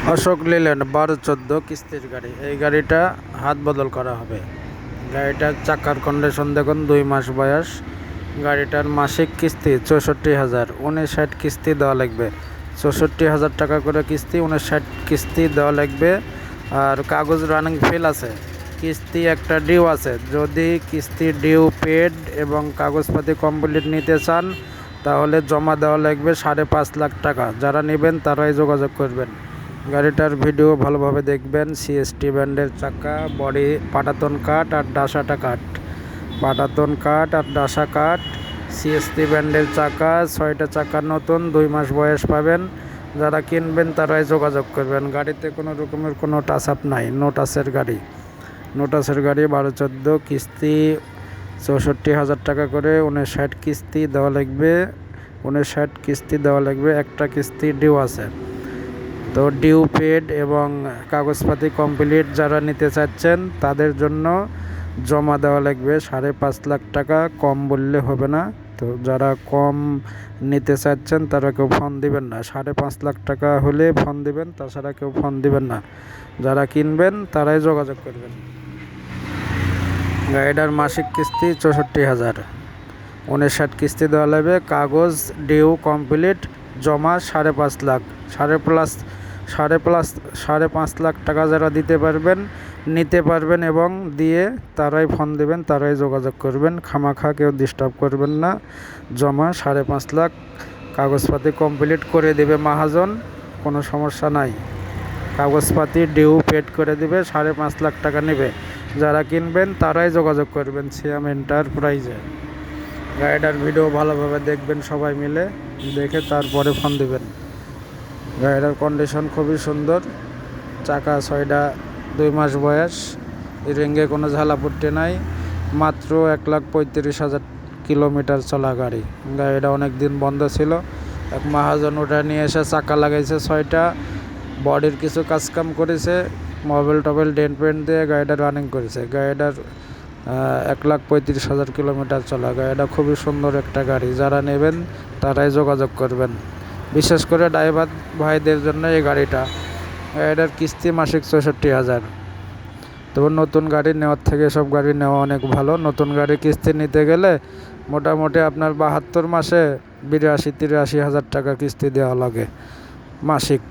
Ashok Leyland 12-14 কিস্তির গাড়ি। এই গাড়িটা হাত বদল করা হবে। গাড়িটার চাকার কন্ডিশন দেখুন, 2 মাস বয়স। গাড়িটার মাসিক কিস্তি 64,000। 59 কিস্তি দেওয়া লাগবে। 64,000 টাকা করে কিস্তি, 59 কিস্তি দেওয়া লাগবে। আর কাগজ রানিং ফেল আছে, কিস্তি একটা ডিউ আছে। যদি কিস্তি ডিউ পেড এবং কাগজপাতি কমপ্লিট নিতে চান তাহলে জমা দেওয়া লাগবে 5.5 লাখ টাকা। যারা নেবেন তারাই যোগাযোগ করবেন। গাড়িটার ভিডিও ভালোভাবে দেখবেন। সিএসটি ব্র্যান্ডের চাকা, বডি পাটাতন কাঠ আর ডাসাটা কাঠ, পাটাতন কাঠ আর ডাসা কাঠ। সিএসটি ব্র্যান্ডের চাকা, 6টা চাকা নতুন, 2 মাস বয়স পাবেন। যারা কিনবেন তারাই যোগাযোগ করবেন। গাড়িতে কোনো রকমের কোনো টাচ আপ নাই, নো টাচের গাড়ি। নো টাচের গাড়ি 12-14 কিস্তি 64,000 টাকা করে। 59 কিস্তি দেওয়া লাগবে। 59 কিস্তি দেওয়া লাগবে। একটা কিস্তি ডিউ আছে। তো ডিউ পেড এবং কাগজপাতি কমপ্লিট যারা নিতে চাচ্ছেন তাদের জন্য জমা দেওয়া লাগবে 5.5 লাখ টাকা। কম বললে হবে না। তো যারা কম নিতে চাচ্ছেন তারা কেউ ফোন দিবেন না। 5.5 লাখ টাকা হলে ফোন দিবেন, তাছাড়া কেউ ফোন দিবেন না। যারা কিনবেন তারাই যোগাযোগ করবেন। গাড়িটার মাসিক কিস্তি 64,000। 59 কিস্তি দেওয়া লাগবে। কাগজ ডিউ কমপ্লিট, জমা 5.5 লাখ। 5.5 লাখ টাকা যারা দিতে পারবেন, নিতে পারবেন এবং দিয়ে তারাই ফোন দেবেন, তারাই যোগাযোগ করবেন। খামাখা কেউ ডিস্টার্ব করবেন না। জমা 5.5 লাখ, কাগজপাতি কমপ্লিট করে দেবে মহাজন, কোনো সমস্যা নাই। কাগজপাতি ডিউ পেড করে দেবে, 5.5 লাখ টাকা নেবে। যারা কিনবেন তারাই যোগাযোগ করবেন সিয়াম এন্টারপ্রাইজে। গাড়িটার ভিডিও ভালোভাবে দেখবেন সবাই মিলে, দেখে তারপরে ফোন দিবেন। গাড়িটার কন্ডিশন খুবই সুন্দর। চাকা 6টা, 2 মাস বয়স। রিঙ্গে কোনো ঝালাপুট্টি নাই। মাত্র 1,35,000 কিলোমিটার চলা গাড়ি। গাড়িটা অনেক দিন বন্ধ ছিল। এক মহাজন ওটা নিয়ে এসে চাকা লাগাইছে 6টা, বডির কিছু কাজকাম করেছে, মোবাইল টোবাইল ডেন্ট পেন্ট দিয়ে গাড়িটা রানিং করেছে। গাড়িটার 1,35,000 কিলোমিটার চলা। গাড়িটা খুবই সুন্দর একটা গাড়ি। যারা নেবেন তারাই যোগাযোগ করবেন। বিশেষ করে ড্রাইভার ভাইদের জন্য এই গাড়িটার কিস্তি মাসিক 64,000। তবে নতুন গাড়ি নেওয়ার থেকে সব গাড়ি নেওয়া অনেক ভালো। নতুন গাড়ি কিস্তি নিতে গেলে মোটামুটি আপনার 72 মাসে 82-83 হাজার টাকা কিস্তি দেওয়া লাগে মাসিক।